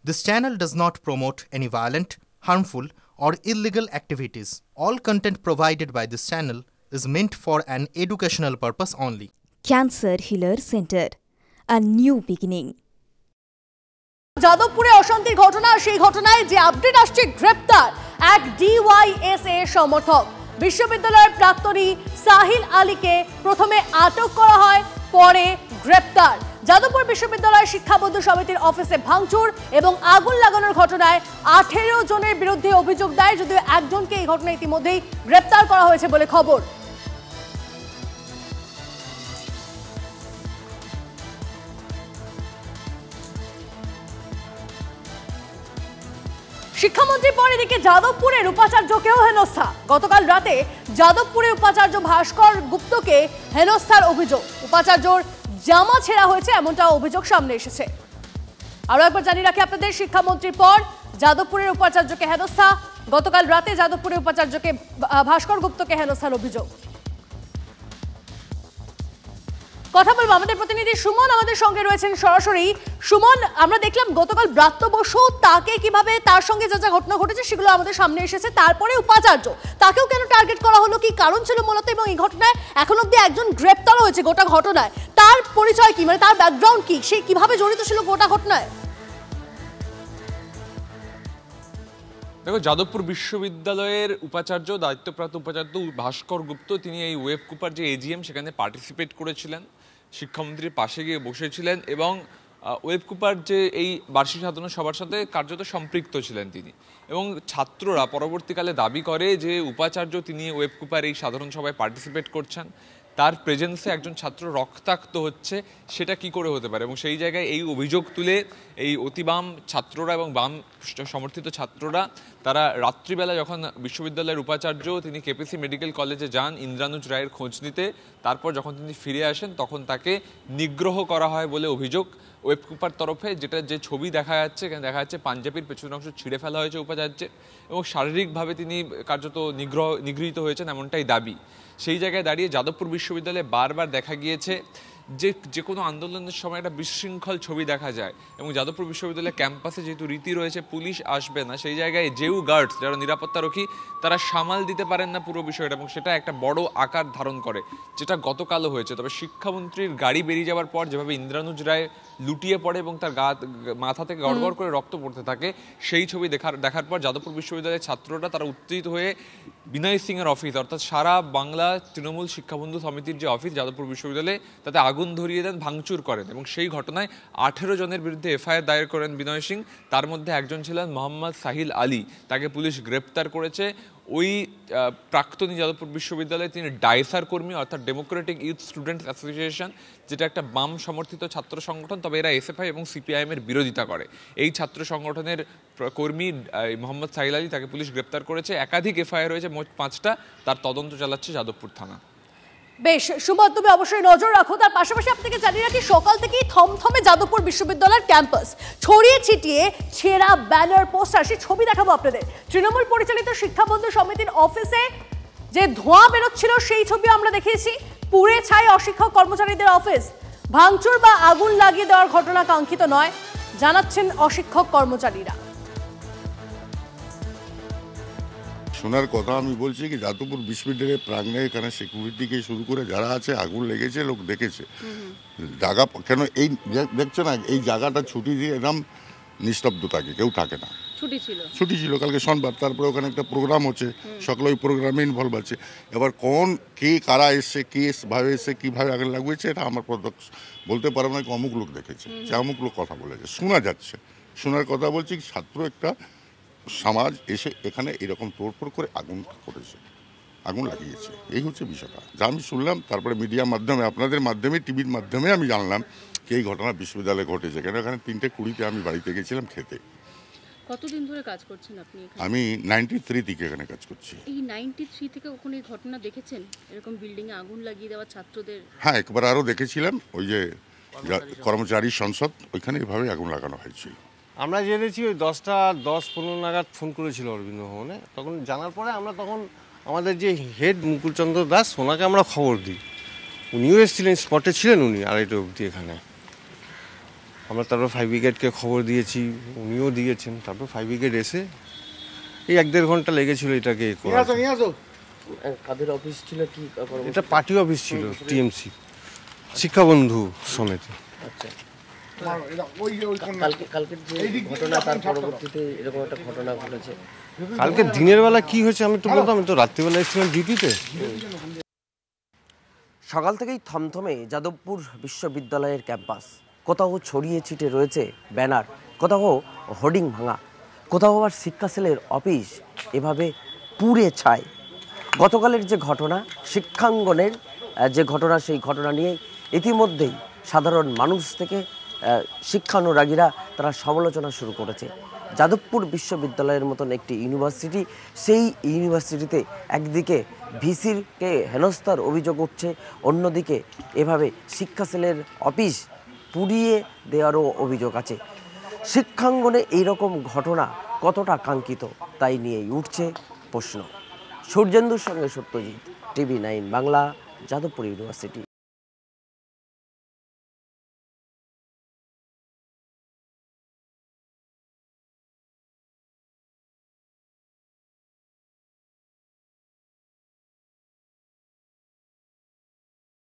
This channel does not promote any violent, harmful, or illegal activities. All content provided by this channel is meant for an educational purpose only. Cancer Healer Center, a new beginning. যাদবপুরে অশান্তির ঘটনা, সেই ঘটনায় যে update আসছে, গ্রেপ্তার এক ডিওয়াইএসএ সমর্থক। বিশ্ববিদ্যালয়ের প্রাক্তনী সাহিল আলীকে প্রথমে আটক করা হয়, পরে গ্রেপ্তার। যাদবপুর বিশ্ববিদ্যালয় শিক্ষা বন্ধু সমিতির অফিসে ভাঙচুর এবং আগুন লাগানোর ঘটনায় 18 জনের বিরুদ্ধে অভিযোগ দায়ের, যদিও একজনকে এই ঘটনায় ইতিমধ্যেই গ্রেপ্তার করা হয়েছে বলে খবর। শিক্ষামন্ত্রীর পর এদিকে যাদবপুরের উপাচার্যকেও হেনস্থা। গতকাল রাতে যাদবপুরের উপাচার্য ভাস্কর গুপ্তকে হেনস্থার অভিযোগ। উপাচার্যর জামা ছেঁড়া হয়েছে, এমনটা অভিযোগ সামনে এসেছে। আরো একবার জানিয়ে রাখি আপনাদের, শিক্ষামন্ত্রীর পর যাদবপুরের উপাচার্যকে হেনস্থা। গতকাল রাতে যাদবপুরের উপাচার্যকে ভাস্কর গুপ্তকে হেনস্থার অভিযোগ। কথা বলবো আমাদের প্রতিনিধি সুমন আমাদের সঙ্গে রয়েছেন সরাসরি। সুমন, আমরা দেখলাম গতকাল ব্রাত্য বসু, তাকে কিভাবে, তার সঙ্গে যা যা ঘটনা ঘটেছে সেগুলো আমাদের সামনে এসেছে। তারপরে উপাচার্য, তাকেও কেন টার্গেট করা হলো, কি কারণ ছিল মূলত, এবং এই ঘটনায় এখন অব্দি একজন গ্রেপ্তার হয়েছে গোটা ঘটনায়। তার পরিচয় কি, মানে তার ব্যাকগ্রাউন্ড কি, সে কিভাবে জড়িত ছিল গোটা ঘটনায়? দেখো, যাদবপুর বিশ্ববিদ্যালয়ের উপাচার্য, দায়িত্বপ্রাপ্ত উপাচার্য ভাস্কর গুপ্ত, তিনি এই ওয়েব কুপার যে এজিএম সেখানে পার্টিসিপেট করেছিলেন, শিক্ষামন্ত্রীর পাশে গিয়ে বসেছিলেন এবং ওয়েব কুপার যে এই বার্ষিক সাধারণ সভার সাথে কার্যত সম্পৃক্ত ছিলেন তিনি। এবং ছাত্ররা পরবর্তীকালে দাবি করে যে উপাচার্য তিনি ওয়েব কুপার এই সাধারণ সভায় পার্টিসিপেট করছেন, তার প্রেজেন্সে একজন ছাত্র রক্তাক্ত হচ্ছে, সেটা কি করে হতে পারে। এবং সেই জায়গায় এই অভিযোগ তুলে এই অতিবাম ছাত্ররা এবং বাম সমর্থিত ছাত্ররা তারা রাত্রিবেলা যখন বিশ্ববিদ্যালয়ের উপাচার্য তিনি কেপিসি মেডিকেল কলেজে যান ইন্দ্রানুজ রায়ের খোঁজ নিতে, তারপর যখন তিনি ফিরে আসেন তখন তাকে নিগ্রহ করা হয় বলে অভিযোগ ওয়েবকুপার তরফে। যেটা যে ছবি দেখা যাচ্ছে, এখানে দেখা যাচ্ছে পাঞ্জাবির পেছনের অংশ ছিঁড়ে ফেলা হয়েছে উপাচার্যের এবং শারীরিকভাবে তিনি কার্যত নিগৃহীত হয়েছেন, এমনটাই দাবি। সেই জায়গায় দাঁড়িয়ে যাদবপুর বিশ্ববিদ্যালয়ে বারবার দেখা গিয়েছে যে কোনো আন্দোলনের সময় একটা বিশৃঙ্খল ছবি দেখা যায় এবং যাদবপুর বিশ্ববিদ্যালয়ের ক্যাম্পাসে যেহেতু রীতি রয়েছে পুলিশ আসবে না, সেই জায়গায় জেউ গার্ডস যারা নিরাপত্তারক্ষী তারা সামাল দিতে পারেন না পুরো বিষয়টা এবং সেটা একটা বড় আকার ধারণ করে, যেটা গতকালও হয়েছে। তবে শিক্ষামন্ত্রীর গাড়ি বেরিয়ে যাওয়ার পর যেভাবে ইন্দ্রানুজ রায় লুটিয়ে পড়ে এবং তার মাথা থেকে গড়গড় করে রক্ত পড়তে থাকে, সেই ছবি দেখার পর যাদবপুর বিশ্ববিদ্যালয়ের ছাত্ররা তারা উত্তেজিত হয়ে বিনয় সিং এর অফিস, অর্থাৎ সারা বাংলা তৃণমূল শিক্ষাবন্ধু সমিতির যে অফিস যাদবপুর বিশ্ববিদ্যালয়ে, তাতে আগুন ধরিয়ে দেন, ভাঙচুর করেন এবং সেই ঘটনায় 18 জনের বিরুদ্ধে এফআইআর দায়ের করেন বিনয় সিং। তার মধ্যে একজন ছিলেন মোহাম্মদ সাহিল আলী, তাকে পুলিশ গ্রেপ্তার করেছে। ওই প্রাক্তনী যাদবপুর বিশ্ববিদ্যালয়ে তিনি ডাইসার কর্মী, অর্থাৎ ডেমোক্রেটিক ইউথ স্টুডেন্টস অ্যাসোসিয়েশন, যেটা একটা বাম সমর্থিত ছাত্র সংগঠন, তবে এরা এসএফআই এবং সিপিআইএম এর বিরোধিতা করে। এই ছাত্র সংগঠনের কর্মী মোহাম্মদ সাহিল আলী, তাকে পুলিশ গ্রেপ্তার করেছে। একাধিক এফআইআর হয়েছে, মোট 5টা। তার তদন্ত চালাচ্ছে যাদবপুর থানা। বেশ সুমন, তুমি অবশ্যই নজর রাখো। তার পাশাপাশি আপনাকে জানিয়ে রাখি, সকাল থেকেই থমথমে যাদবপুর বিশ্ববিদ্যালয়ের ক্যাম্পাস, ছড়িয়ে ছিটিয়ে ছেঁড়া ব্যানার, পোস্টার, সেই ছবি দেখাবো আপনাদের। তৃণমূল পরিচালিত শিক্ষাবন্ধু সমিতির অফিসে যে ধোঁয়া বেরোচ্ছিল সেই ছবি আমরা দেখিয়েছি। পুড়ে ছাই অশিক্ষক কর্মচারীদের অফিস। ভাঙচুর বা আগুন লাগিয়ে দেওয়ার ঘটনা কাঙ্ক্ষিত নয়, জানাচ্ছেন অশিক্ষক কর্মচারীরা। শোনার কথা আমি বলছি কি, যাদবপুর বিশ্ববিদ্যালয়ের প্রাঙ্গণে এখানে সিকিউরিটি থেকে শুরু করে যারা আছে, আগুন লেগেছে, লোক দেখেছে জায়গা কেন এই দেখছো না, এই জায়গাটা ছুটি দিয়ে একদম নিস্তব্ধ থাকে, কেউ থাকে না। ছুটি ছিল কালকে সোমবার, তারপরে ওখানে একটা প্রোগ্রাম হচ্ছে, সকলে ওই প্রোগ্রামে ইনভলভ আছে। এবার কে কারা এসছে, কে ভাবে এসছে, কীভাবে আগুন লাগিয়েছে, এটা আমার বলতে পারবো না। অমুক লোক দেখেছে, যে অমুক লোক কথা বলেছে, শোনা যাচ্ছে। শোনার কথা বলছি, ছাত্র একটা সমাজ এসে এখানে এরকম তোড়ফোড় করে আগুন করেছে, আগুন লাগিয়েছে, এই হচ্ছে বিষয়টা যা আমি শুনলাম। তারপরে মিডিয়ার মাধ্যমে, আপনাদের মাধ্যমে, টিভির মাধ্যমে আমি জানলাম কি এই ঘটনা বিশ্ববিদ্যালয়ে ঘটেছে। কেন এখানে 3:20 আমি বাড়িতে গেছিলাম খেতে। কতদিন ধরে কাজ করছেন আপনি? আমি 93 থেকে এখানে কাজ করছি। এই 93 থেকে ওখানে ঘটনা দেখেছেন, এরকম বিল্ডিং এ আগুন লাগিয়ে দেওয়া ছাত্রদের? হ্যাঁ, একবার আরও দেখেছিলাম, ওই যে কর্মচারী সংসদ, ওইখানে এভাবে আগুন লাগানো হয়েছিল। আমরা জেনেছি ওই 10:15 নাগাদ ফোন করেছিল অরবিন্দ ভবনে। তখন জানার পরে আমরা তখন আমাদের যে হেড মুকুলচন্দ্র দাস, ওনাকে আমরা খবর দিই। উনিও এসেছিলেন, স্পটে ছিলেন উনি 2:30 অবধি এখানে। আমরা তারপর ফায়ার ব্রিগেডকে খবর দিয়েছি, উনিও দিয়েছেন। তারপর ফায়ার ব্রিগেড এসে এই 1-1.5 ঘন্টা লেগেছিল এটাকে করা। কাদের অফিস ছিল কি? এটা পার্টি অফিস ছিল, টিএমসি শিক্ষাবন্ধু সমিতি। আচ্ছা, কালকের যে ঘটনা তার পরবর্তীতে এরকম একটা ঘটনা ঘটেছে। কালকে দিনের বেলা কি হয়েছে আমি তো বলতাম, আমি তো রাত্রিবেলা এসেছিলাম ডিউটিতে। সকাল থেকেই থমথমে যাদবপুর বিশ্ববিদ্যালয়ের ক্যাম্পাস। কোথাও ছড়িয়ে ছিটে রয়েছে ব্যানার, কোথাও হোর্ডিং ভাঙা, কোথাও আবার শিক্ষা সেলের অফিস এভাবে পুড়ে ছাই। গতকালের যে ঘটনা, শিক্ষাঙ্গনের যে ঘটনা, সেই ঘটনা নিয়ে ইতিমধ্যেই সাধারণ মানুষ থেকে শিক্ষানুরাগীরা তারা সমালোচনা শুরু করেছে। যাদবপুর বিশ্ববিদ্যালয়ের মতন একটি ইউনিভার্সিটি, সেই ইউনিভার্সিটিতে একদিকে ভিসিকে হেনস্থার অভিযোগ উঠছে, অন্যদিকে এভাবে শিক্ষা সেলের অফিস পুড়িয়ে দেওয়ারও অভিযোগ আছে। শিক্ষাঙ্গনে এইরকম ঘটনা কতটা কাঙ্ক্ষিত তাই নিয়েই উঠছে প্রশ্ন। সূর্যেন্দুর সঙ্গে সত্যজিৎ, TV9 বাংলা, যাদবপুর ইউনিভার্সিটি।